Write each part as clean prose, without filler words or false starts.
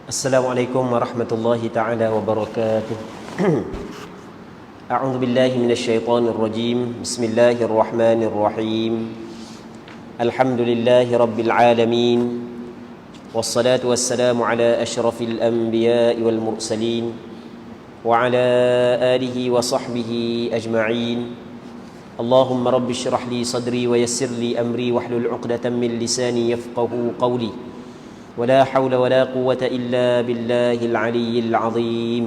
Assalamualaikum warahmatullahi ta'ala wabarakatuh. A'udzu billahi minasyaitonir rajim. Bismillahirrahmanirrahim. Alhamdulillahi rabbil alamin. Wassalatu wassalamu ala asyrafil anbiya'i wal mursalin wa ala alihi wa sahbihi ajma'in. Allahumma rabbi shrah li sadri wa yassir li amri wahlul 'uqdatam min lisani yafqahu qawli. ولا حول ولا قوة إلا بالله العلي العظيم.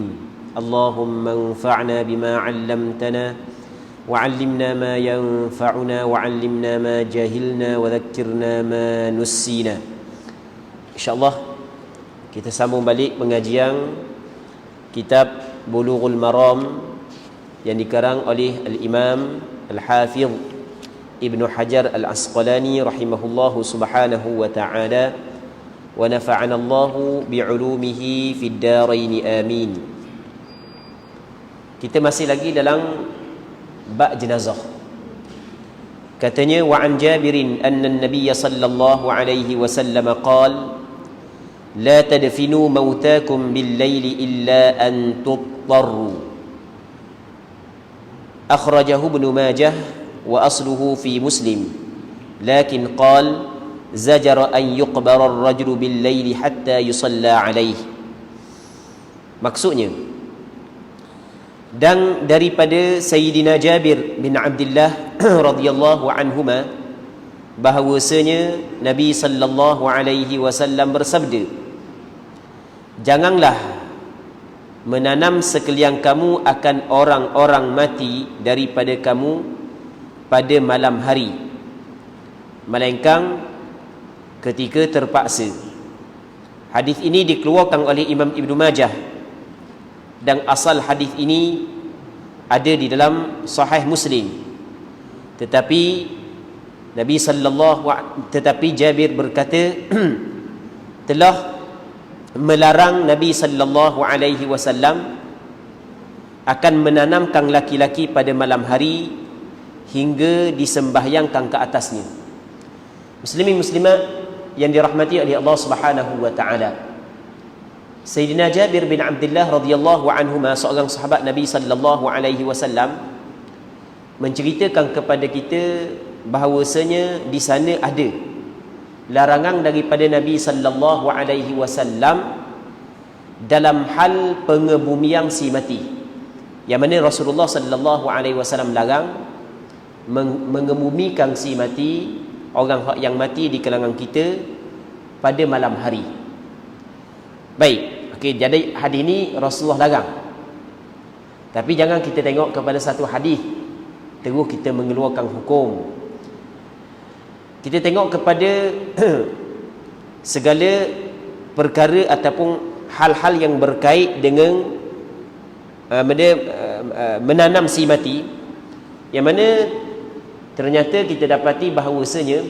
اللهم انفعنا بما علمتنا وعلمنا ما ينفعنا وعلمنا ما جهلنا وذكرنا ما نسينا. InsyaAllah kita sambung balik pengajian kitab Bulughul Maram yang dikarang oleh Al-Imam Al-Hafidh Ibn Hajar Al-Asqalani rahimahullahu subhanahu wa ta'ala. Wa nafa'ana Allahu bi'ulumihi fid darain amin. Kita masih lagi dalam bab jenazah. Katanya wa an Jabirin anna an-nabiy sallallahu alaihi wasallam qala la tadfinu mautakum bil-laili illa an tuṭṭarru. Akhrajahu Ibnu Majah wa asluhu fi Muslim. Lakin qala zajara an yuqbara ar-rajulu bil-laili hatta yusalla alaihi. Maksudnya, dan daripada Sayyidina Jabir bin Abdullah radhiyallahu anhuma bahawasanya Nabi sallallahu alaihi wasallam bersabda, janganlah menanam sekalian kamu akan orang-orang mati daripada kamu pada malam hari, melainkan ketika terpaksa. Hadis ini dikeluarkan oleh Imam Ibn Majah dan asal hadis ini ada di dalam Sahih Muslim. Tetapi Jabir berkata telah melarang Nabi sallallahu alaihi wasallam akan menanamkan laki-laki pada malam hari hingga disembahyangkan ke atasnya. Muslimin muslimat yang dirahmati oleh Allah Subhanahu wa taala. Sayyidina Jabir bin Abdullah radhiyallahu anhuma, seorang sahabat Nabi sallallahu alaihi wasallam, menceritakan kepada kita bahawasanya di sana ada larangan daripada Nabi sallallahu alaihi wasallam dalam hal pengebumian si mati. Yang mana Rasulullah sallallahu alaihi wasallam larang mengebumikan si mati, orang yang mati di kalangan kita pada malam hari. Baik, okey, jadi hadis ini Rasulullah larang. Tapi jangan kita tengok kepada satu hadis terus kita mengeluarkan hukum. Kita tengok kepada segala perkara ataupun hal-hal yang berkait dengan menanam si mati, yang mana ternyata kita dapati bahawasanya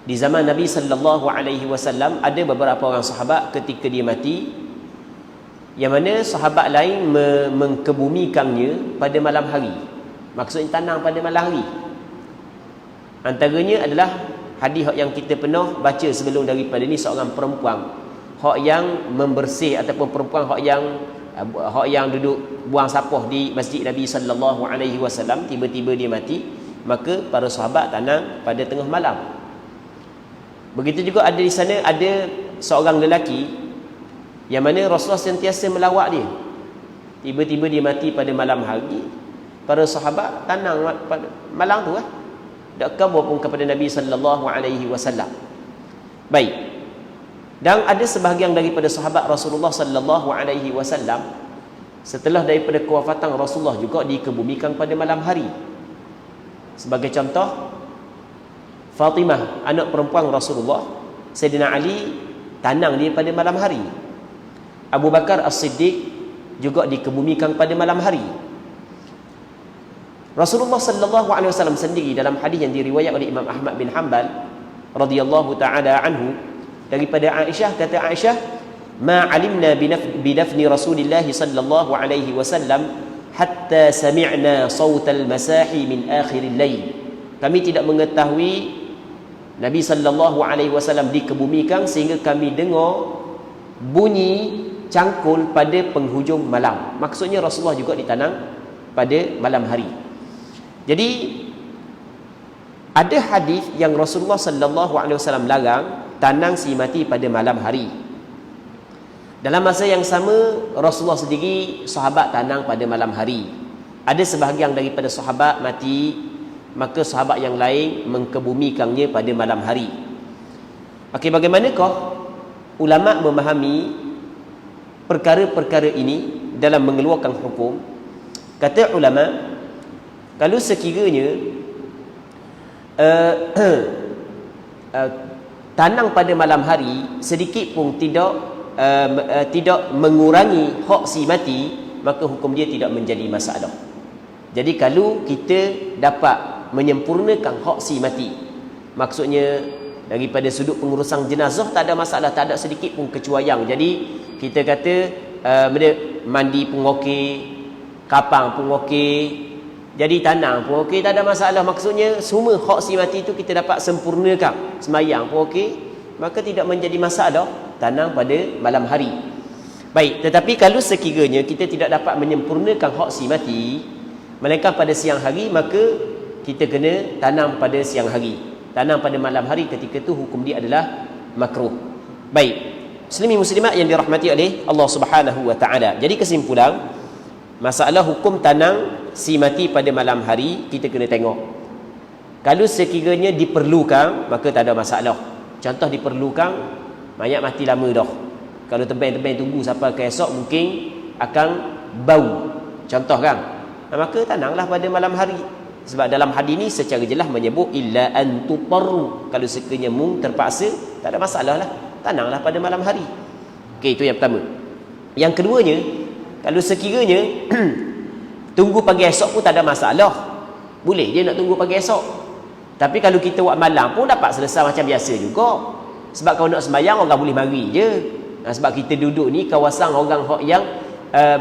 di zaman Nabi sallallahu alaihi wasallam ada beberapa orang sahabat ketika dia mati, yang mana sahabat lain mengkebumikannya pada malam hari. Maksudnya tanam pada malam hari. Antaranya adalah hadis yang kita pernah baca sebelum daripada ni, seorang perempuan hak yang membersih ataupun perempuan hak yang duduk buang sampah di masjid Nabi sallallahu alaihi wasallam, tiba-tiba dia mati. Maka para sahabat tanam pada tengah malam. Begitu juga ada di sana ada seorang lelaki yang mana Rasulullah sentiasa melawat dia. Tiba-tiba dia mati pada malam hari. Para sahabat tanam pada malam tu dak khabar pun kepada Nabi sallallahu alaihi wasallam. Baik. Dan ada sebahagian daripada sahabat Rasulullah sallallahu alaihi wasallam setelah daripada kewafatan Rasulullah juga dikebumikan pada malam hari. Sebagai contoh, Fatimah, anak perempuan Rasulullah, Sayyidina Ali tanang dia pada malam hari. Abu Bakar As-Siddiq juga dikebumikan pada malam hari. Rasulullah sallallahu alaihi wasallam sendiri dalam hadis yang diriwayat oleh Imam Ahmad bin Hanbal radhiyallahu taala anhu daripada Aisyah, kata Aisyah, "Ma 'alimna bi dafni Rasulillah sallallahu alaihi wasallam hatta sami'na sautal masahi min akhiril lail." Kami tidak mengetahui Nabi sallallahu alaihi wasallam dikebumikan sehingga kami dengar bunyi cangkul pada penghujung malam. Maksudnya Rasulullah juga ditanam pada malam hari. Jadi ada hadis yang Rasulullah sallallahu alaihi wasallam larang tanang si mati pada malam hari. Dalam masa yang sama Rasulullah sendiri sahabat tanang pada malam hari. Ada sebahagian daripada sahabat mati, maka sahabat yang lain mengkebumikannya pada malam hari. Okey, bagaimanakah ulama memahami perkara-perkara ini dalam mengeluarkan hukum? Kata ulama, kalau sekiranya tanang pada malam hari sedikit pun tidak mengurangi hak si mati, maka hukum dia tidak menjadi masalah. Jadi kalau kita dapat menyempurnakan hak si mati, maksudnya daripada sudut pengurusan jenazah tak ada masalah, tak ada sedikit pun kecuaian. Jadi kita kata mandi pun okey, kapang pun okey, jadi tanang pun okey, tak ada masalah. Maksudnya semua hak si mati itu kita dapat sempurnakan. Semayang pun okey, maka tidak menjadi masalah tanang pada malam hari. Baik, tetapi kalau sekiranya kita tidak dapat menyempurnakan hak si mati melainkan pada siang hari, maka kita kena tanam pada siang hari. Tanam pada malam hari ketika itu hukum dia adalah makruh. Baik, muslimin muslimat yang dirahmati oleh Allah Subhanahu wa taala. Jadi kesimpulan, masalah hukum tanang si mati pada malam hari kita kena tengok. Kalau sekiranya diperlukan, maka tak ada masalah. Contoh diperlukan, mayat mati lama dah. Kalau tebang-tebang tunggu sampai ke esok mungkin akan bau. Contoh kan? Maka tananglah pada malam hari. Sebab dalam hadis ni secara jelas menyebut illa an tutarru. Kalau sekiranya terpaksa, tak ada masalah lah. Tananglah pada malam hari. Okey, itu yang pertama. Yang keduanya, kalau sekiranya tunggu pagi esok pun tak ada masalah. Boleh je nak tunggu pagi esok. Tapi kalau kita buat malam pun dapat selesai macam biasa juga. Sebab kalau nak sembahyang orang boleh mari je. Sebab kita duduk ni kawasan orang yang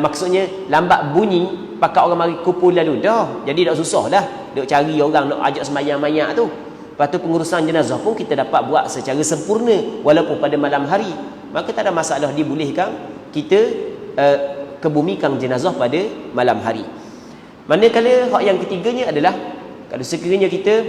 maksudnya lambat bunyi, pakat orang mari kumpul lalu dah. Jadi tak susah dah duk cari orang nak ajak sembahyang mayat tu. Lepas tu pengurusan jenazah pun kita dapat buat secara sempurna walaupun pada malam hari. Maka tak ada masalah, dibolehkan kita kebumikan jenazah pada malam hari. Manakala hak yang ketiganya adalah kalau sekiranya kita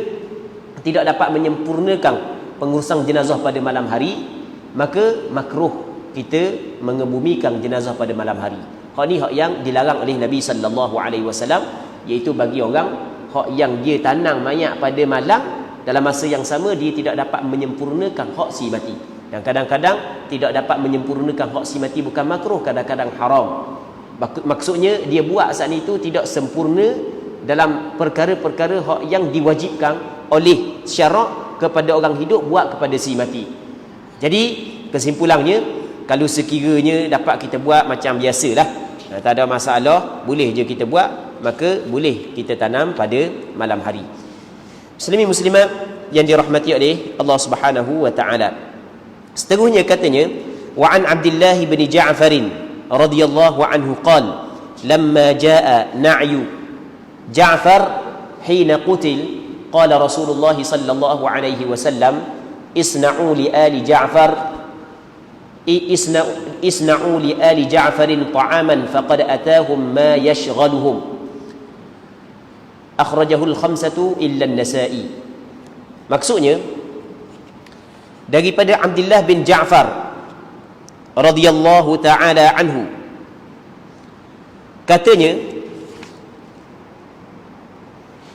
tidak dapat menyempurnakan pengurusan jenazah pada malam hari, maka makruh kita mengebumikan jenazah pada malam hari. Hak ni hak yang dilarang oleh Nabi sallallahu alaihi wasallam, iaitu bagi orang hak yang dia tanang mayat pada malam, dalam masa yang sama dia tidak dapat menyempurnakan hak si mati. Dan kadang-kadang tidak dapat menyempurnakan hak si mati bukan makruh, kadang-kadang haram. Maksudnya dia buat saat itu tidak sempurna dalam perkara-perkara hak yang diwajibkan oleh syarak kepada orang hidup buat kepada si mati. Jadi kesimpulannya, kalau sekiranya dapat kita buat macam biasalah, tak ada masalah, boleh je kita buat, maka boleh kita tanam pada malam hari. Muslimin muslimat yang dirahmati oleh Allah Subhanahu wa taala. Seterusnya katanya, wa an Abdullah bin Ja'far radhiyallahu anhu qala lamma jaa na'yu Ja'far hina qutil qala Rasulullah sallallahu alaihi wasallam isna'u li ali Ja'far isna'u li ali Ja'farin ta'aman faqad atahum ma yashghaluhum. Akhrajahu al-khamsatu illa an-Nasa'i. Maksudnya daripada Abdullah bin Ja'far radhiyallahu ta'ala anhu, katanya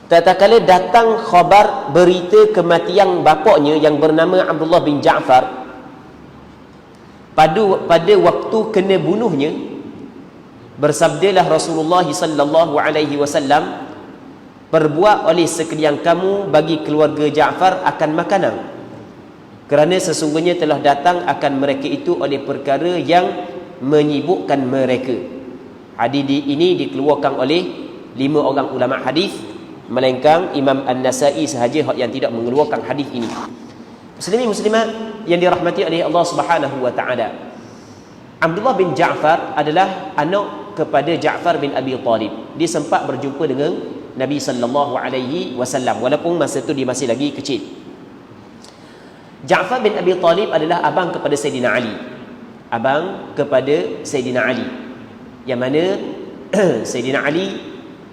tatkala datang khabar berita kematian bapaknya yang bernama Abdullah bin Ja'far, pada waktu kena bunuhnya, bersabdalah Rasulullah sallallahu alaihi wasallam, perbuat oleh sekalian kamu bagi keluarga Ja'far akan makanan, kerana sesungguhnya telah datang akan mereka itu oleh perkara yang menyibukkan mereka. Hadis ini dikeluarkan oleh 5 orang ulama hadis, melainkan Imam An-Nasa'i sahaja yang tidak mengeluarkan hadis ini. Muslimin muslimat yang dirahmati oleh Allah Subhanahu wa taala. Abdullah bin Ja'far adalah anak kepada Ja'far bin Abi Talib. Dia sempat berjumpa dengan Nabi sallallahu alaihi wasallam walaupun masa itu dia masih lagi kecil. Ja'far bin Abi Talib adalah abang kepada Sayyidina Ali. abang kepada Sayyidina Ali, yang mana Sayyidina Ali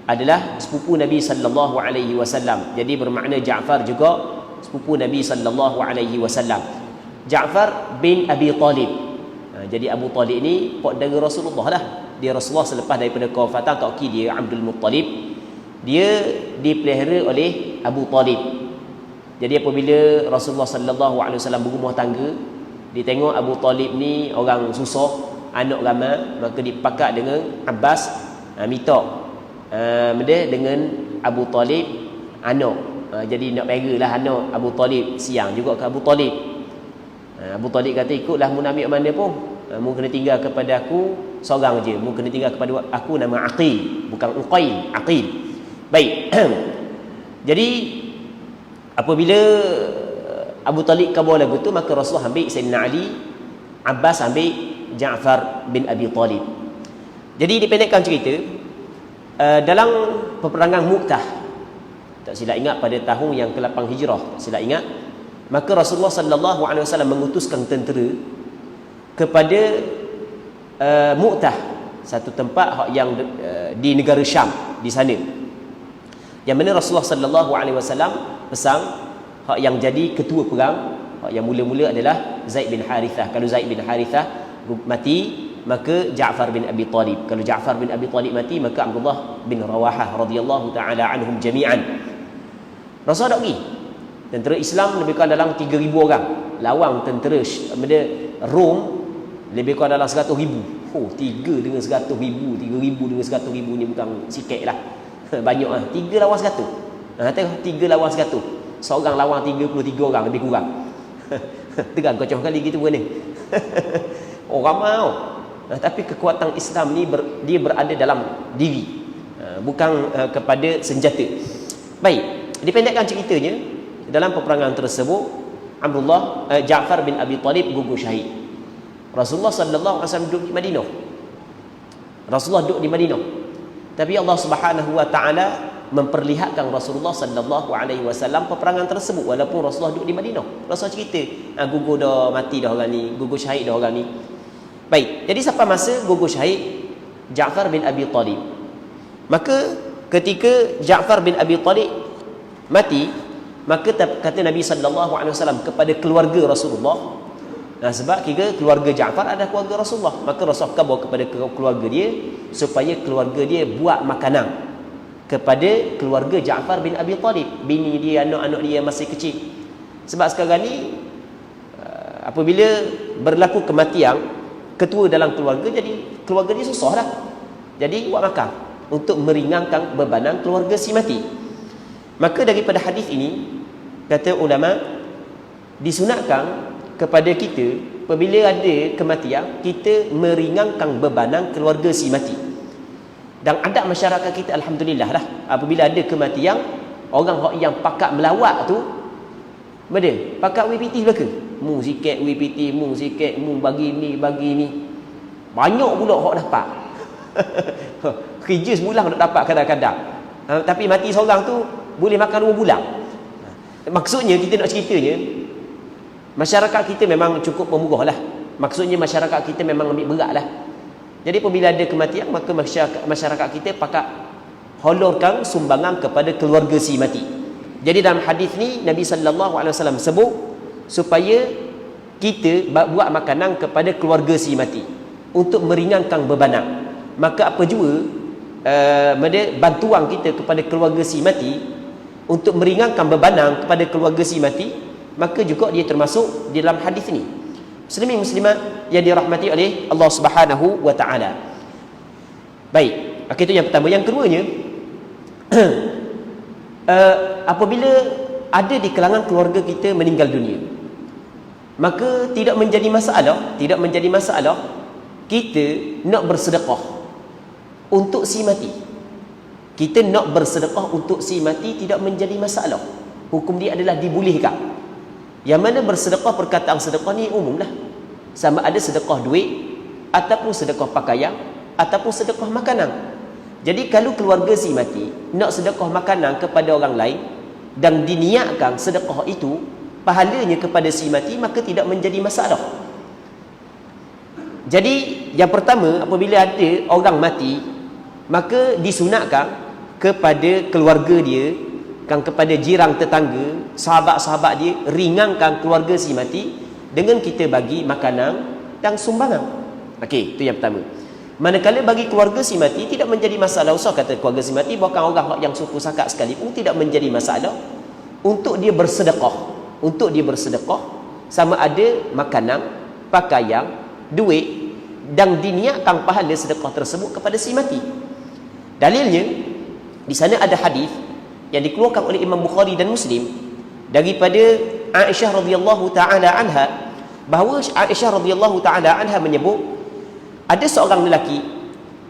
adalah sepupu Nabi sallallahu alaihi wasallam. Jadi bermakna Ja'far juga sepupu Nabi sallallahu alaihi wasallam. Ja'far bin Abi Talib. Jadi Abu Talib ni saudara Rasulullah lah. Dia Rasulullah selepas daripada kewafatan kaki dia Abdul Muttalib, dia dipelihara oleh Abu Talib. Jadi apabila Rasulullah sallallahu alaihi wasallam berumah tangga, dia tengok Abu Talib ni orang susah, anak ramai, maka dipakat dengan Abbas, minta dengan Abu Talib anak. Jadi nak lah anak Abu Talib, siang juga ke Abu Talib. Abu Talib kata, ikutlah mu nak ambil mana pun, mu kena tinggal kepada aku seorang je, mu kena tinggal kepada aku, nama Aqil, bukan Uqail, Aqil. Baik. Jadi apabila Abu Talib kabur lagu tu, maka Rasulullah ambil Sayyidina Ali, Abbas ambil Ja'far bin Abi Talib. Jadi dipendekkan cerita, dalam peperangan Mu'tah, tak silap ingat pada tahun yang ke-8 Hijrah, tak silap ingat, maka Rasulullah sallallahu alaihi wasallam mengutuskan tentera kepada Mu'tah, satu tempat yang di negara Syam di sana, yang mana Rasulullah sallallahu alaihi wasallam pesan hak yang jadi ketua perang, hak yang mula-mula adalah Zaid bin Harithah. Kalau Zaid bin Harithah mati, maka Ja'far bin Abi Talib. Kalau Ja'far bin Abi Talib mati, maka Abdullah bin Rawahah radhiyallahu taala anhum jami'an. Rasul tak pergi. Tentera Islam lebih kurang dalam 3,000 orang lawan tentera Rom lebih kurang dalam 100,000. Oh, 3 dengan 100,000, 3,000 dengan 100,000 ni bukan sikit lah. Banyak lah. 3 lawan 100. Tengok 3 lawan 100. Seorang lawan 33 orang lebih kurang. Tegang kocok kali gitu bukan ni. Orang mau. Tapi kekuatan Islam ni dia berada dalam diri, bukan kepada senjata. Baik, dipendekkan ceritanya, dalam peperangan tersebut Ja'far bin Abi Talib gugur syahid. Rasulullah sallallahu alaihi wasallam duduk di Madinah. Rasulullah duduk di Madinah. Tapi Allah Subhanahu wa taala memperlihatkan Rasulullah sallallahu alaihi wasallam peperangan tersebut walaupun Rasulullah duduk di Madinah. Rasulullah cerita, gugur dah, mati dah orang ni, gugur syahid dah orang ni. Baik, jadi sampai masa gugur syahid Ja'far bin Abi Talib, maka ketika Ja'far bin Abi Talib mati, maka kata Nabi sallallahu alaihi wasallam kepada keluarga Rasulullah, sebab kira keluarga Ja'far ada keluarga Rasulullah, maka Rasulullah kabar kepada keluarga dia supaya keluarga dia buat makanan kepada keluarga Ja'far bin Abi Talib, bini dia, anak-anak dia masih kecil. Sebab sekarang ni apabila berlaku kematian ketua dalam keluarga, jadi keluarga dia susah lah. Jadi buat makan untuk meringankan bebanan keluarga si mati. Maka daripada hadis ini, kata ulama, disunatkan kepada kita apabila ada kematian, kita meringankan bebanan keluarga si mati. Dan adat masyarakat kita alhamdulillah lah, apabila ada kematian, orang yang pakat melawat tu benda pakat WPT belaka, mu sikit WPT, mu sikit, mu bagi ni banyak pula hak dapat. Kerja sebulan tak dapat kadang-kadang, tapi mati seorang tu boleh makan 2 bulan. Maksudnya kita nak ceritanya, masyarakat kita memang cukup pemurah lah. Maksudnya masyarakat kita memang ambil berat lah. Jadi apabila ada kematian, maka masyarakat kita pakat holorkan sumbangan kepada keluarga si mati. Jadi dalam hadis ni Nabi sallallahu alaihi wasallam sebut supaya kita buat makanan kepada keluarga si mati untuk meringankan bebanan. Maka apa jua bantuan kita kepada keluarga si mati untuk meringankan bebanan kepada keluarga si mati, maka juga dia termasuk di dalam hadis ni. Muslimin muslimat yang dirahmati oleh Allah Subhanahu wa taala. Baik, itu yang pertama. Yang keduanya, apabila ada di kalangan keluarga kita meninggal dunia, maka tidak menjadi masalah kita nak bersedekah untuk si mati. Kita nak bersedekah untuk si mati tidak menjadi masalah. Hukum dia adalah dibolehkan. Yang mana bersedekah, perkataan sedekah ni umum lah. Sama ada sedekah duit, ataupun sedekah pakaian, ataupun sedekah makanan. Jadi kalau keluarga si mati nak sedekah makanan kepada orang lain dan diniatkan sedekah itu pahalanya kepada si mati, maka tidak menjadi masalah. Jadi yang pertama, apabila ada orang mati, maka disunatkan kepada keluarga dia, kepada jiran tetangga, sahabat-sahabat dia, ringankan keluarga si mati dengan kita bagi makanan dan sumbangan. Okey, itu yang pertama. Manakala bagi keluarga si mati tidak menjadi masalah. Usah kata keluarga si mati, bahkan orang yang suku sakat sekalipun tidak menjadi masalah untuk dia bersedekah. Untuk dia bersedekah, sama ada makanan, pakaian, duit, dan diniatkan pahala sedekah tersebut kepada si mati. Dalilnya di sana ada hadis yang dikeluarkan oleh Imam Bukhari dan Muslim daripada Aisyah radhiyallahu taala anha, bahawa Aisyah radhiyallahu taala anha menyebut ada seorang lelaki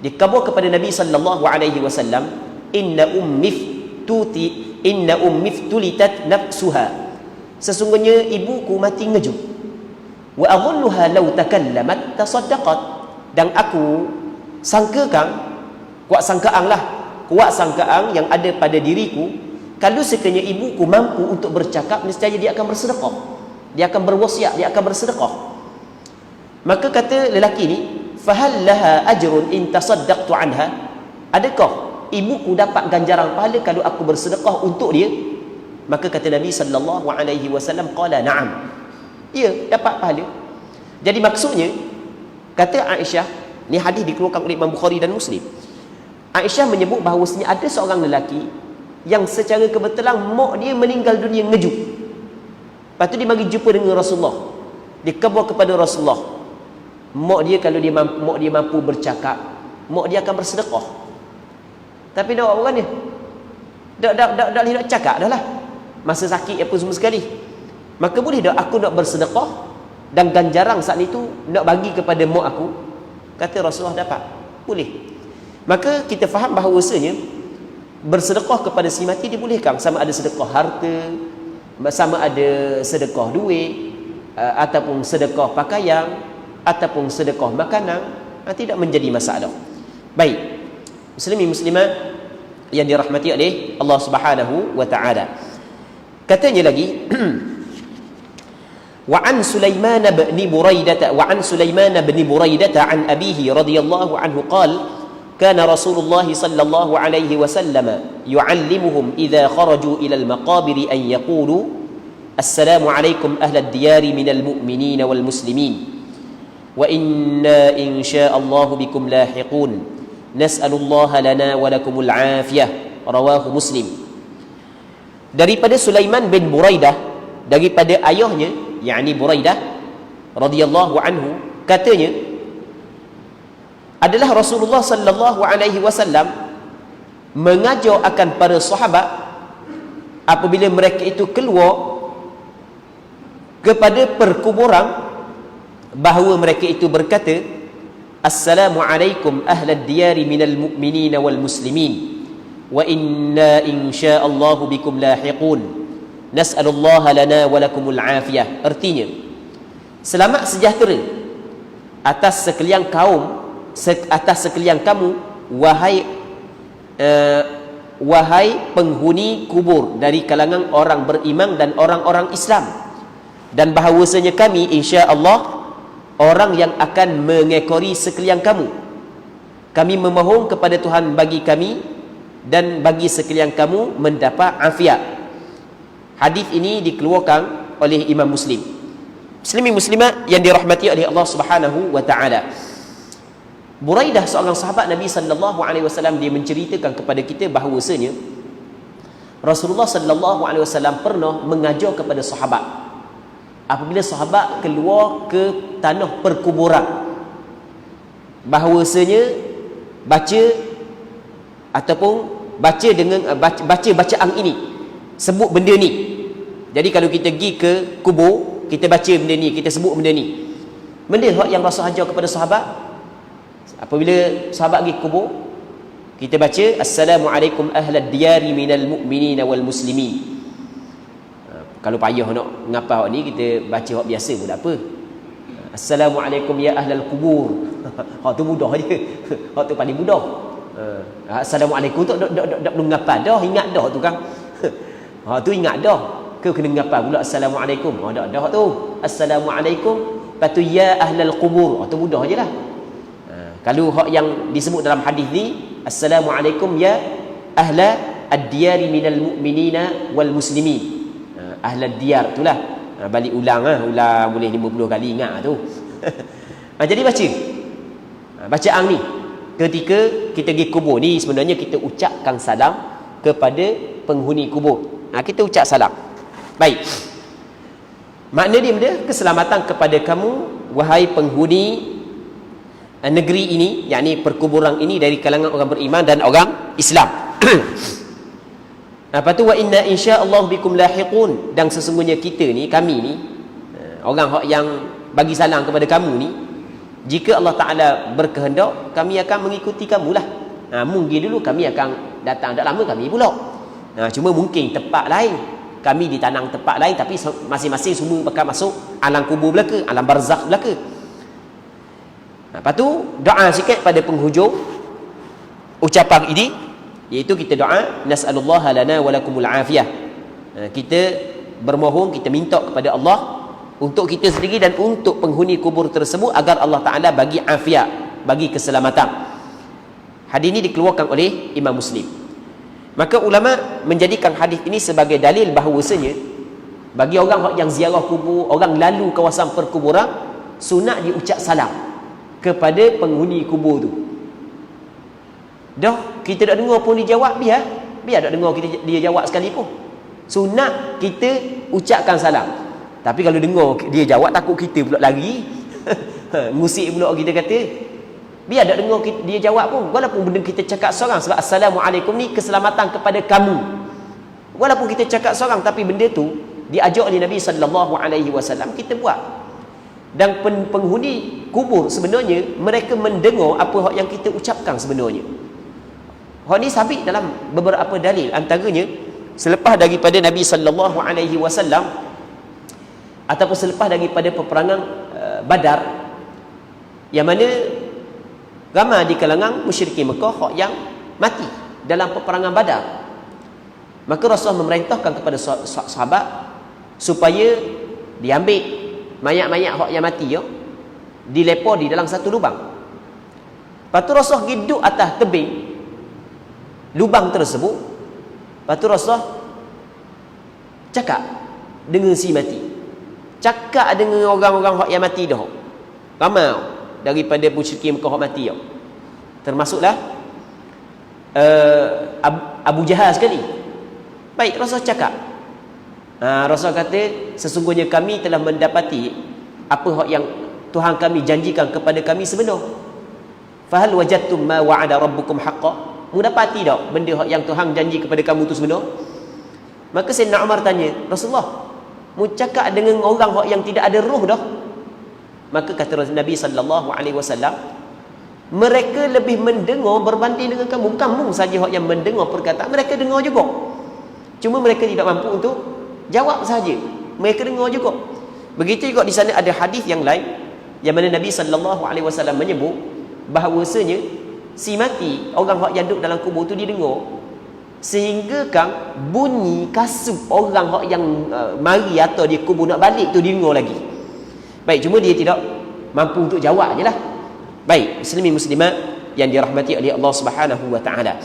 dikabur kepada Nabi sallallahu alaihi wasallam, inna ummi tulitat nafsuha, sesungguhnya ibuku mati ngejut, wa adhunnuha law takallamat tasaddaqat, dan aku sangkakan, kuat sangkaan yang ada pada diriku, kalau sekiranya ibuku mampu untuk bercakap, nescaya dia akan bersedekah, dia akan berwasiat, dia akan bersedekah. Maka kata lelaki ni, fahal laha ajrun in tasaddaqtu anha, adakah ibuku dapat ganjaran pahala kalau aku bersedekah untuk dia? Maka kata Nabi sallallahu alaihi wasallam, qala na'am, ya, dapat pahala. Jadi maksudnya, kata Aisyah, ni hadis dikeluarkan oleh Imam Bukhari dan Muslim, Aisyah menyebut bahawasanya ada seorang lelaki yang secara kebetulan mak dia meninggal dunia ngejut. Lepas tu dia mari jumpa dengan Rasulullah, dia khabar kepada Rasulullah, mak dia kalau mak dia mampu bercakap, mak dia akan bersedekah. Tapi dah buat orang dia dah nak cakap dah lah, masa sakit apa semua sekali. Maka boleh tak aku nak bersedekah dan ganjaran saat itu nak bagi kepada mak aku? Kata Rasulullah, dapat, boleh. Maka kita faham bahawasanya bersedekah kepada si mati dibolehkan, sama ada sedekah harta, sama ada sedekah duit, ataupun sedekah pakaian, ataupun sedekah makanan, tidak menjadi masalah. Baik, muslimin muslimat yang dirahmati oleh Allah Subhanahu wa taala. Katanya lagi wa an Sulaiman bin Buraidah an abihi radhiyallahu anhu qala كان رسول الله صلى الله عليه وسلم يعلمهم إذا خرجوا إلى المقابر أن يقولوا السلام عليكم أهل الديار من المؤمنين والمسلمين وإنا إن شاء الله بكم لاحقون نسأل الله لنا ولكم العافية رواه مسلم. Daripada Sulaiman bin Buraidah, daripada ayahnya yakni Buraidah radhiyallahu anhu, katanya adalah Rasulullah sallallahu alaihi wasallam mengajar akan para sahabat apabila mereka itu keluar kepada perkuburan, bahawa mereka itu berkata, Assalamualaikum ahlad diyari minal mu'minina wal muslimin wa inna insya'allahu bikum lahiqun nas'alullaha lana walakumul afiyah. Artinya, selamat sejahtera atas sekalian kaum, atas sekalian kamu, wahai penghuni kubur dari kalangan orang beriman dan orang-orang Islam, dan bahawasanya kami insya-Allah orang yang akan mengekori sekalian kamu. Kami memohon kepada Tuhan bagi kami dan bagi sekalian kamu mendapat afiat. Hadis ini dikeluarkan oleh Imam Muslim. Muslimin muslimat yang dirahmati oleh Allah Subhanahu wa taala. Buraidah, seorang sahabat Nabi sallallahu alaihi wasallam, dia menceritakan kepada kita bahawasanya Rasulullah sallallahu alaihi wasallam pernah mengajar kepada sahabat apabila sahabat keluar ke tanah perkuburan, bahawasanya baca ataupun baca dengan baca bacaan ini, sebut benda ni. Jadi kalau kita pergi ke kubur, kita baca benda ni, kita sebut benda ni. Benda yang Rasul ajar kepada sahabat, apabila sahabat pergi kubur, kita baca Assalamualaikum ahlad diyari minal mu'minina wal muslimin. Kalau payah nak ngapal ni, kita baca hak biasa pun tak apa. Assalamualaikum ya ahlal kubur. Hak tu mudah je. Hak tu paling mudah. Assalamualaikum tu dak perlu ngapal dah, ingat dah tu kan. Hak tu ingat dah. Ke kena ngapal pula Assalamualaikum. Dak tu. Assalamualaikum patu ya ahlal qubur. Itu mudah ajalah. Kalau hak yang disebut dalam hadis ni, assalamualaikum ya ahla ad-diyari minal mu'minina wal muslimin. Ahla diyar itulah. Balik ulang ulang boleh 50 kali ingat tu. Jadi baca. Bacaan ni ketika kita pergi kubur ni sebenarnya kita ucapkan salam kepada penghuni kubur. Kita ucap salam. Baik. Makna dia benda keselamatan kepada kamu wahai penghuni negeri ini, yakni perkuburan ini dari kalangan orang beriman dan orang Islam. Apa tu wa inna insyaallah bikum lahiqun, dan sesungguhnya kita ni, kami ni orang yang bagi salam kepada kamu ni, jika Allah Taala berkehendak kami akan mengikuti kamulah. Mungkin dulu kami akan datang, tak lama kami pula. Cuma mungkin tempat lain, kami ditanam tempat lain, tapi masing-masing semua bakal masuk alam kubur belaka, alam barzakh belaka. Lepas tu doa sikit pada penghujung ucapan ini, iaitu kita doa nas'alullaha lana wa lakumul afiyah. Kita bermohon, kita minta kepada Allah untuk kita sendiri dan untuk penghuni kubur tersebut agar Allah Taala bagi afiat, bagi keselamatan. Hadis ini dikeluarkan oleh Imam Muslim. Maka ulama menjadikan hadis ini sebagai dalil bahawasanya bagi orang yang ziarah kubur, orang lalu kawasan perkuburan, sunat diucap salam kepada penghuni kubur tu. Dah kita tak dengar pun dia jawab, biar tak dengar dia jawab sekalipun. Sunat kita ucapkan salam. Tapi kalau dengar dia jawab, takut kita pula lari. Musik pula kita kata, biar tak dengar dia jawab pun, walaupun benda kita cakap seorang. Sebab assalamualaikum ni keselamatan kepada kamu. Walaupun kita cakap seorang, tapi benda tu diajak oleh Nabi sallallahu alaihi wasallam, kita buat. Dan penghuni kubur sebenarnya mereka mendengar apa yang kita ucapkan sebenarnya. Hak ni sabit dalam beberapa dalil, antaranya selepas daripada Nabi sallallahu alaihi wasallam ataupun selepas daripada peperangan Badar, yang mana ramai di kalangan musyrikin Mekah hak yang mati dalam peperangan Badar. Maka Rasulullah memerintahkan kepada sahabat supaya diambil mayat-mayat hak yang mati dilepor di dalam satu lubang. Lepas tu Rasulullah duduk atas tebing lubang tersebut. Lepas tu Rasulullah cakap dengan si mati, cakap dengan orang-orang hak yang mati dah, ramai daripada musyrikin Mekah hak mati termasuklah Abu Jahal sekali. Baik, Rasulullah cakap, Rasul kata, sesungguhnya kami telah mendapati apa yang Tuhan kami janjikan kepada kami sebenar. Fahal wajadtum ma wa'ada rabbukum haqqan? Mu dapati tak benda yang Tuhan janji kepada kamu tu sebenar? Maka Sayyidina Umar tanya, Rasulullah, mu cakap dengan orang yang tidak ada roh dah? Maka kata Nabi sallallahu alaihi wasallam, mereka lebih mendengar berbanding dengan kamu. Bukan mu saja yang mendengar perkataan, mereka dengar juga. Cuma mereka tidak mampu untuk jawab saja, mereka dengar juga. Begitu juga di sana ada hadis yang lain yang mana Nabi sallallahu alaihi wasallam menyebut bahawasanya si mati, orang yang duduk dalam kubur tu dia dengar sehingga kan bunyi kasut orang yang mari atau dia kubur nak balik tu dia dengar lagi. Baik, cuma dia tidak mampu untuk jawab je lah. Baik, muslimin muslimat yang dirahmati oleh Allah Subhanahu wa taala.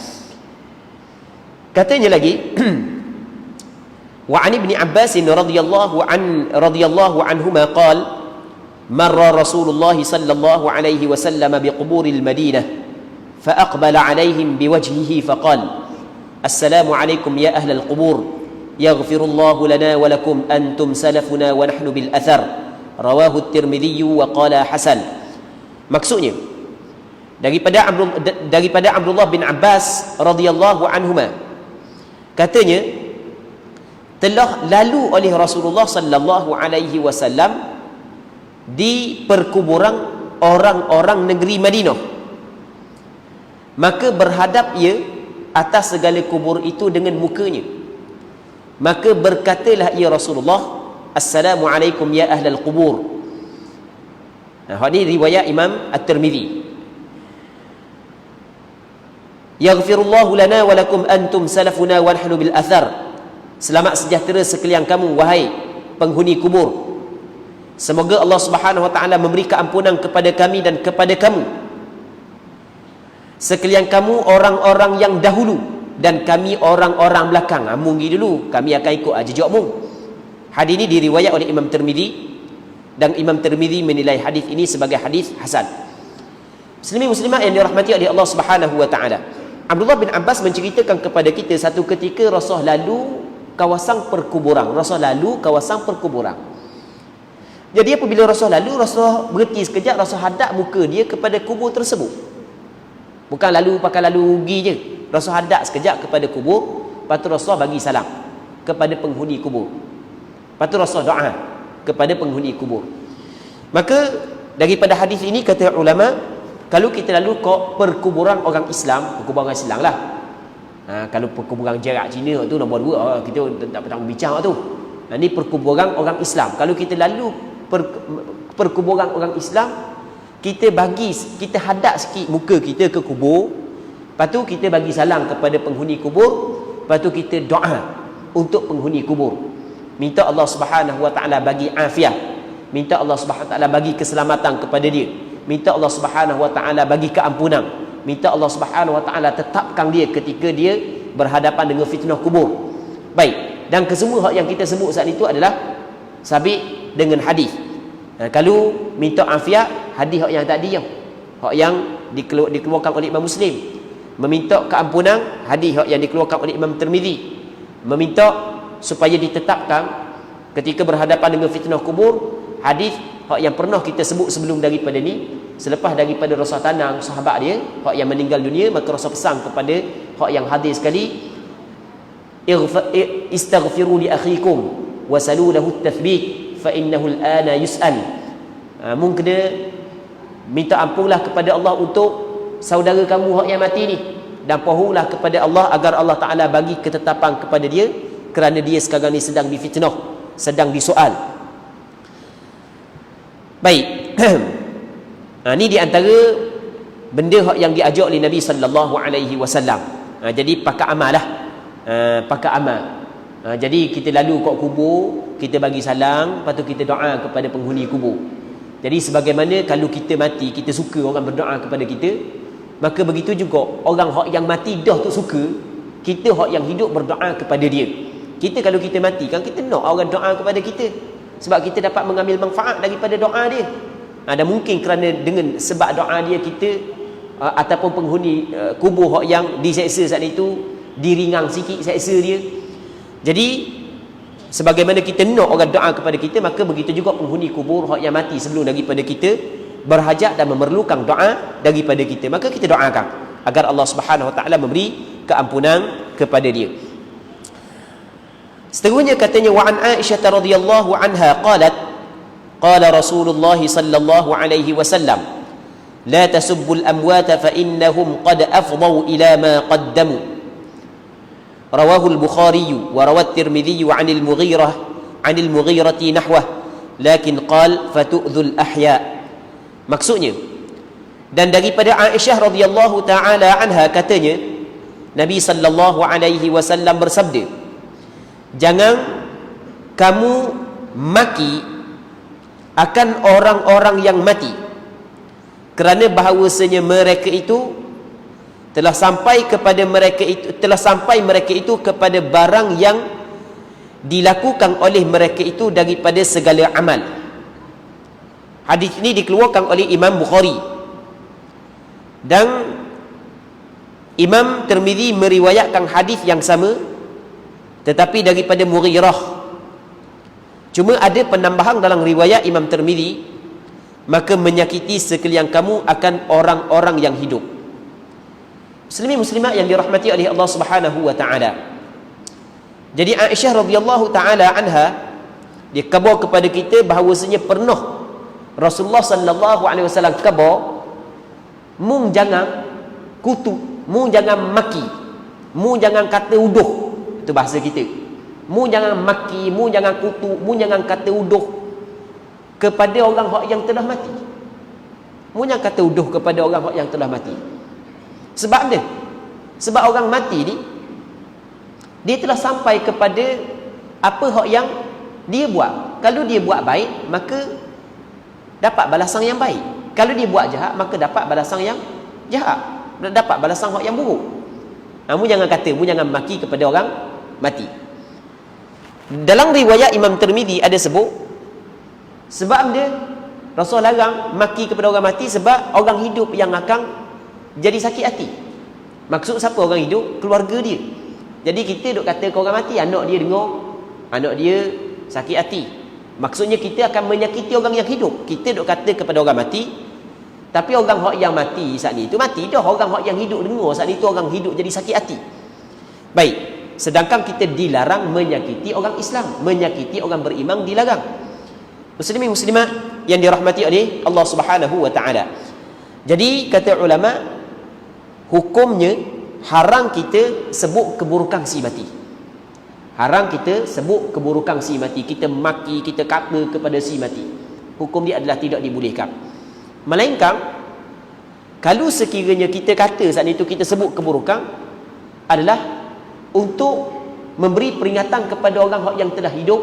Katanya lagi wa an ibni Abbas radhiyallahu anhuma qala marra Rasulullah sallallahu alaihi wasallam biquburil Madinah fa aqbala alaihim biwajhihi faqala assalamu alaikum ya ahlal qubur yaghfirullahu lana wa lakum antum salafuna wa nahnu bil athar rawahu at-Tirmidzi wa qala hasan. Maksudnya daripada Abdullah bin Abbas radhiyallahu anhuma, katanya telah lalu oleh Rasulullah sallallahu alaihi wasallam di perkuburan orang-orang negeri Madinah, maka berhadap ia atas segala kubur itu dengan mukanya, maka berkatalah ia Rasulullah, assalamu alaikum ya ahlal qubur. Ini riwayat Imam At-Tirmidzi. Yaghfirullahu lana wa lakum antum salafuna wa nahnu bil athar. Selamat sejahtera sekalian kamu wahai penghuni kubur. Semoga Allah Subhanahu wa taala memberi keampunan kepada kami dan kepada kamu sekalian kamu orang-orang yang dahulu dan kami orang-orang belakang. Mung pergi dulu, kami akan ikut jejak mung. Hadis ini diriwayat oleh Imam Tirmizi dan Imam Tirmizi menilai hadis ini sebagai hadis hasan. Muslimin muslimat yang dirahmati oleh Allah Subhanahu wa taala. Abdullah bin Abbas menceritakan kepada kita satu ketika Rasul lalu kawasan perkuburan. Jadi apabila Rasul lalu, Rasul berhenti sekejap, Rasul hadap muka dia kepada kubur tersebut. Bukan lalu pakai lalu rugi je. Rasul hadap sekejap kepada kubur, lepas tu Rasul bagi salam kepada penghuni kubur. Lepas tu Rasul doa kepada penghuni kubur. Maka daripada hadis ini kata ulama, kalau kita lalu ke perkuburan orang Islam lah. Kalau perkuburan jarak Cina tu nombor 2, kita tak pernah bincang tu. Ini perkuburan orang Islam. Kalau kita lalu perkuburan orang Islam, kita hadap sikit muka kita ke kubur, lepas tu kita bagi salam kepada penghuni kubur, lepas tu kita doa untuk penghuni kubur, minta Allah Subhanahu wa taala bagi afiat, minta Allah Subhanahu wa taala bagi keselamatan kepada dia, minta Allah Subhanahu wa taala bagi keampunan, minta Allah Subhanahu wa taala tetapkan dia ketika dia berhadapan dengan fitnah kubur. Baik, dan kesemua hak yang kita sebut saat itu adalah sabit dengan hadis. Kalau minta afiat, hadis hak yang tadi hak yang dikeluarkan oleh Imam Muslim. Meminta keampunan, hadis hak yang dikeluarkan oleh Imam Tirmizi. Meminta supaya ditetapkan ketika berhadapan dengan fitnah kubur, hadis hak yang pernah kita sebut sebelum daripada ni. Selepas daripada Rasul tanang sahabat dia hak yang meninggal dunia, maka Rasul pesan kepada hak yang hadir sekali, istaghfiru li akhikum wasalu lahu at-tathbit fa innahu al-ana yus'al. Mungkin kena minta ampunlah kepada Allah untuk saudara kamu hak yang mati ni, dan pohonlah kepada Allah agar Allah Taala bagi ketetapan kepada dia, kerana dia sekarang ni sedang difitnah, sedang disoal. Baik. Ini di antara benda hak yang diajar oleh Nabi sallallahu alaihi wasallam. Jadi pakai amal lah. Pakai amal. Jadi kita lalu kat kubur, kita bagi salam, lepas tu kita doa kepada penghuni kubur. Jadi sebagaimana kalau kita mati, kita suka orang berdoa kepada kita, maka begitu juga orang hak yang mati dah tu suka kita hak yang hidup berdoa kepada dia. Kita kalau kita mati kan, kita nak orang doa kepada kita, sebab kita dapat mengambil manfaat daripada doa dia. Dan mungkin kerana dengan sebab doa dia, kita ataupun penghuni kubur hak yang diseksa saat itu diringang sikit seksa dia. Jadi sebagaimana kita nak orang doa kepada kita, maka begitu juga penghuni kubur hak yang mati sebelum daripada kita berhajat dan memerlukan doa daripada kita, maka kita doakan agar Allah Subhanahu wa taala memberi keampunan kepada dia. Seterusnya katanya, wa an Aisyah radhiyallahu anha qalat qala Rasulullah sallallahu alaihi wasallam la tasubbu al-amwata fa innahum qad afdhaw ila ma qaddamu. Rawahu al-Bukhari wa rawat Tirmidzi 'an al-Mughirah nahwah, lakin qal fatu'dhul ahya. Maksudnya, dan daripada Aisyah radhiyallahu taala anha katanya, Nabi sallallahu alaihi wasallam bersabda, jangan kamu maki akan orang-orang yang mati, kerana bahawasanya mereka itu telah sampai mereka itu kepada barang yang dilakukan oleh mereka itu daripada segala amal. Hadis ini dikeluarkan oleh Imam Bukhari, dan Imam Tirmizi meriwayatkan hadis yang sama tetapi daripada Mughirah. Cuma ada penambahan dalam riwayat Imam Tirmizi, maka menyakiti sekalian kamu akan orang-orang yang hidup. Muslimin muslimat yang dirahmati oleh Allah Subhanahu wa taala. Jadi Aisyah radhiyallahu taala anha dia khabar kepada kita bahawasanya pernah Rasulullah sallallahu alaihi wasallam khabar, mung jangan kutuk, mung jangan maki, mung jangan kata uduh. Itu bahasa kita. Mung jangan maki, mung jangan kutuk, mung jangan kata uduh kepada orang hak yang telah mati. Mung jangan kata uduh kepada orang hak yang telah mati. Sebab dia, sebab orang mati ni dia telah sampai kepada apa hak yang dia buat. Kalau dia buat baik, maka dapat balasan yang baik. Kalau dia buat jahat, maka dapat balasan yang jahat, dapat balasan yang buruk. Kamu jangan kata, mu jangan maki kepada orang mati. Dalam riwayat Imam Tirmizi ada sebut, sebab dia Rasul larang maki kepada orang mati sebab orang hidup yang akan jadi sakit hati. Maksud siapa orang hidup? Keluarga dia. Jadi kita duk kata ke orang mati, anak dia dengar, anak dia sakit hati. Maksudnya kita akan menyakiti orang yang hidup. Kita duk kata kepada orang mati, tapi orang hak yang mati saat ni tu mati dah. Orang hak yang hidup dengar saat ni tu orang hidup jadi sakit hati. Baik, sedangkan kita dilarang menyakiti orang Islam, menyakiti orang beriman dilarang. Muslimin muslimat yang dirahmati oleh Allah Subhanahu wa taala. Jadi kata ulama, hukumnya haram kita sebut keburukan si mati. Haram kita sebut keburukan si mati, kita maki, kita kata kepada si mati. Hukum dia adalah tidak dibolehkan. Melainkan kalau sekiranya kita kata saat itu kita sebut keburukan adalah untuk memberi peringatan kepada orang yang telah hidup,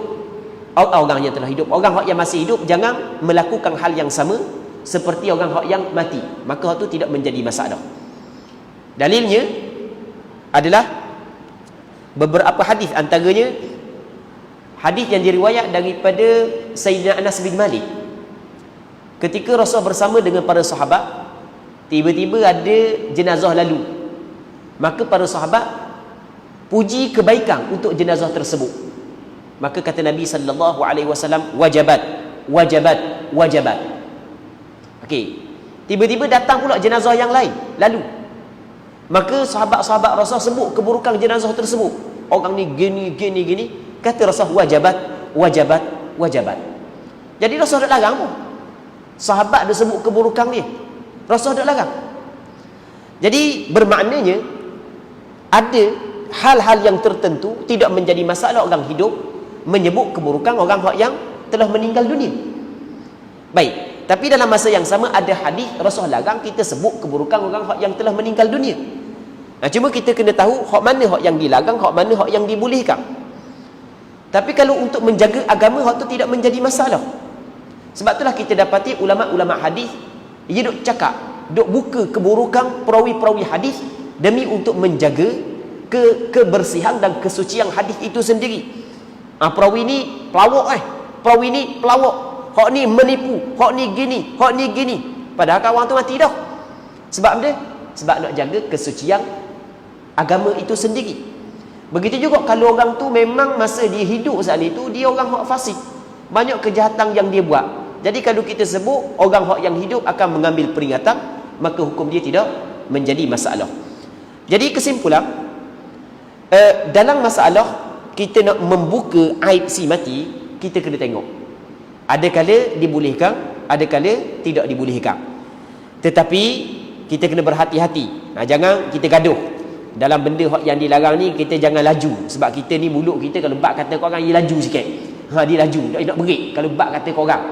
orang yang telah hidup, orang yang masih hidup jangan melakukan hal yang sama seperti orang yang mati, maka itu tidak menjadi masalah. Dalilnya adalah beberapa hadis, antaranya hadis yang diriwayat daripada Sayyidina Anas bin Malik. Ketika Rasul bersama dengan para sahabat, tiba-tiba ada jenazah lalu, maka para sahabat puji kebaikan untuk jenazah tersebut. Maka kata Nabi sallallahu alaihi wasallam, wajabat, wajabat, wajabat. Okey. Tiba-tiba datang pula jenazah yang lain lalu. Maka sahabat-sahabat Rasul sebut keburukan jenazah tersebut. Orang ni gini gini gini, kata Rasul wajabat, wajabat, wajabat. Jadi Rasul tak larang pun. Sahabat dia sebut keburukan dia, Rasul tak larang. Jadi bermaknanya ada hal-hal yang tertentu tidak menjadi masalah orang hidup menyebut keburukan orang yang telah meninggal dunia. Baik, tapi dalam masa yang sama ada hadis Rasul larang kita sebut keburukan orang yang telah meninggal dunia. Nah, cuma kita kena tahu hak mana hak yang dilarang, hak mana hak yang dibolehkan. Tapi kalau untuk menjaga agama, hak tu tidak menjadi masalah. Sebab itulah kita dapati ulama-ulama hadis dia duk cakap, duk buka keburukan perawi-perawi hadis demi untuk menjaga kebersihan dan kesucian hadis itu sendiri. Perawi ni pelawak perawi ni pelawak, hak ni menipu, hak ni gini, hak ni gini. Padahal kawan tu mati dah. Sebab dia sebab nak jaga kesucian agama itu sendiri. Begitu juga kalau orang tu memang masa dia hidup saat itu dia orang hak fasik, banyak kejahatan yang dia buat. Jadi kalau kita sebut orang hak yang hidup akan mengambil peringatan, maka hukum dia tidak menjadi masalah. Jadi kesimpulan, dalam masalah kita nak membuka aib si mati, kita kena tengok. Ada kala dibolehkan, ada kala tidak dibolehkan. Tetapi kita kena berhati-hati. Jangan kita gaduh. Dalam benda yang dilarang ni kita jangan laju. Sebab kita ni mulut kita kalau bak kata korang dia laju sikit. Dia laju, dia nak berik kalau bak kata korang.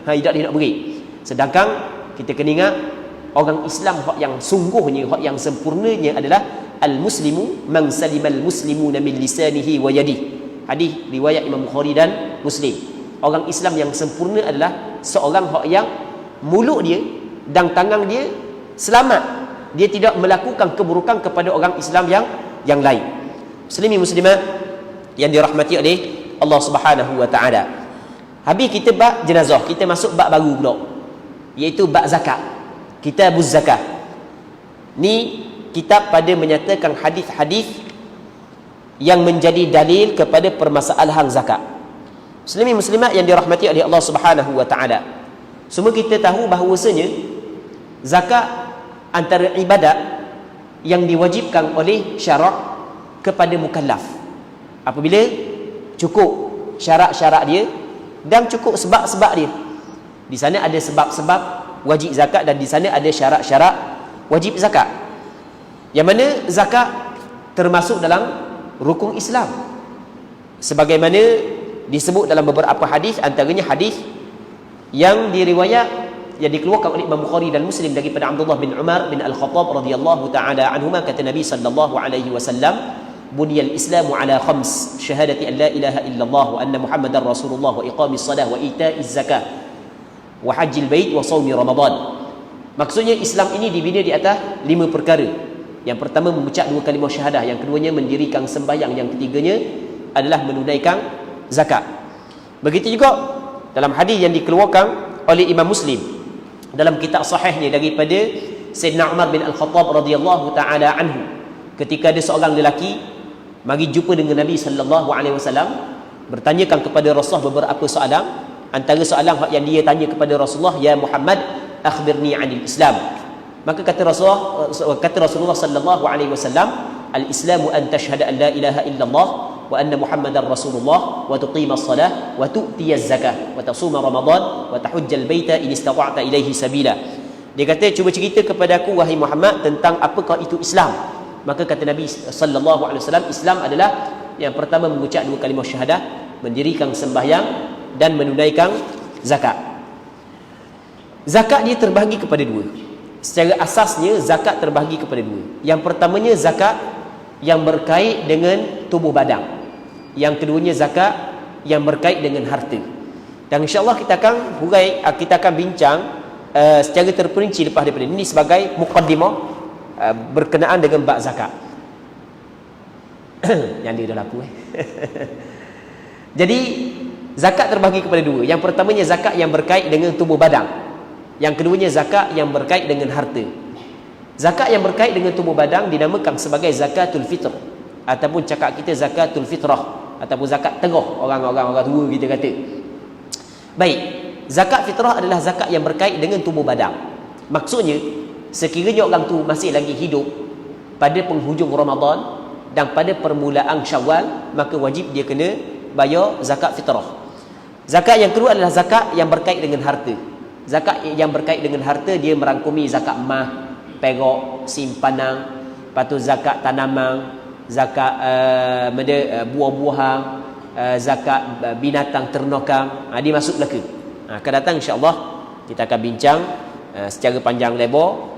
Dia nak berik. Sedangkan kita kena ingat orang Islam yang sungguhnya, yang sempurnanya adalah al-muslimu man salimal muslimuna min lisanihi wa yadihi. Hadis riwayat Imam Bukhari dan Muslim. Orang Islam yang sempurna adalah seorang yang mulut dia dan tangan dia selamat. Dia tidak melakukan keburukan kepada orang Islam yang lain. Muslimin muslimat yang dirahmati oleh Allah Subhanahu wa taala. Habis kita bab jenazah, kita masuk bab baru pula, iaitu bab zakat. Kitabuz zakah. Ni kitab pada menyatakan hadis-hadis yang menjadi dalil kepada permasalahan zakat. Muslimin muslimat yang dirahmati oleh Allah Subhanahu wa taala. Semua kita tahu bahawasanya zakat antara ibadat yang diwajibkan oleh syarak kepada mukallaf. Apabila cukup syarat-syarat dia dan cukup sebab-sebab dia. Di sana ada sebab-sebab wajib zakat dan di sana ada syarat-syarat wajib zakat. Yang mana zakat termasuk dalam rukun Islam. Sebagaimana disebut dalam beberapa hadis, antaranya hadis yang dikeluarkan oleh Imam Bukhari dan Muslim daripada Abdullah bin Umar bin Al-Khattab radhiyallahu taala anhuma, kata Nabi sallallahu alaihi wasallam, buniyal islamu ala khams, syahadati an la ilaha illallah wa anna muhammadar rasulullah wa iqamis salah wa ita'iz zakah. wa hajjil bait wa shaumi Ramadan. Maksudnya Islam ini dibina di atas 5 perkara. Yang pertama mengucap 2 kalimah syahadah, yang keduanya mendirikan sembahyang, yang ketiganya adalah menunaikan zakat. Begitu juga dalam hadis yang dikeluarkan oleh Imam Muslim dalam kitab sahihnya daripada Sayyidina Umar bin Al-Khattab radhiyallahu taala anhu, ketika ada seorang lelaki mari jumpa dengan Nabi sallallahu alaihi wasallam, bertanyakan kepada Rasulullah beberapa soalan. Antara soalan yang dia tanya kepada Rasulullah, ya Muhammad, akhbirni 'anil Islam. Maka kata Rasulullah sallallahu alaihi wasallam, al-Islamu an tashhada an la ilaha illallah wa anna Muhammadar Rasulullah wa tuqima as-salah wa tu'tiya az-zakah wa tasuma Ramadan wa tahujja al-baita in istata'ta ilaihi sabila. Dia kata, cuba cerita kepada aku wahai Muhammad tentang apakah itu Islam. Maka kata Nabi sallallahu alaihi wasallam, Islam adalah yang pertama mengucap 2 kalimah syahadah, mendirikan sembahyang dan menunaikan zakat. Zakat dia terbahagi kepada 2. Secara asasnya zakat terbahagi kepada 2. Yang pertamanya zakat yang berkait dengan tubuh badan. Yang keduanya zakat yang berkait dengan harta. Dan insya-Allah kita akan bincang secara terperinci lepas daripada ini sebagai muqaddimah berkenaan dengan bab zakat. Yang dia dah laku Jadi zakat terbahagi kepada 2. Yang pertamanya zakat yang berkait dengan tubuh badan. Yang keduanya zakat yang berkait dengan harta. Zakat yang berkait dengan tubuh badan dinamakan sebagai zakatul fitr, ataupun cakap kita zakatul fitrah, ataupun zakat terah orang tua kita kata. Baik, zakat fitrah adalah zakat yang berkait dengan tubuh badan. Maksudnya sekiranya orang tu masih lagi hidup pada penghujung Ramadan dan pada permulaan Syawal, maka wajib dia kena bayar zakat fitrah. Zakat yang kedua adalah zakat yang berkait dengan harta. Zakat yang berkait dengan harta dia merangkumi zakat emas, perak, simpanan, lepas tu zakat tanaman, zakat buah-buahan, zakat binatang ternakan. Dia masuk belaka. Akan datang insya-Allah kita akan bincang secara panjang lebar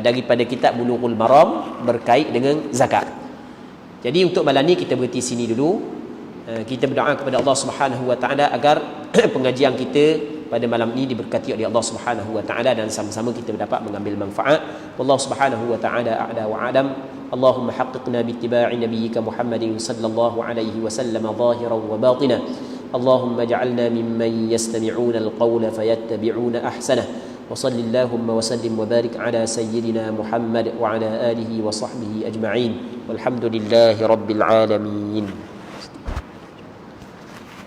daripada kitab Bulughul Maram berkait dengan zakat. Jadi untuk malam ni kita berhenti sini dulu. Kita berdoa kepada Allah Subhanahu wa taala agar pengajian kita pada malam ini diberkati oleh Allah Subhanahu wa taala dan sama-sama kita dapat mengambil manfaat. Wallahu Subhanahu wa taala a'la wa a'lam. Allahumma haqqiqna bi ittiba'i nabiyyika Muhammadin sallallahu alaihi wasallam zahiran wa batinan. Allahumma ij'alna mimman yastami'una al-qawla fayattabi'una ahsanah. Wa sallallahu wa sallim wa barik ala sayyidina Muhammad wa ala alihi wa sahbihi ajma'in. Walhamdulillahi rabbil alamin.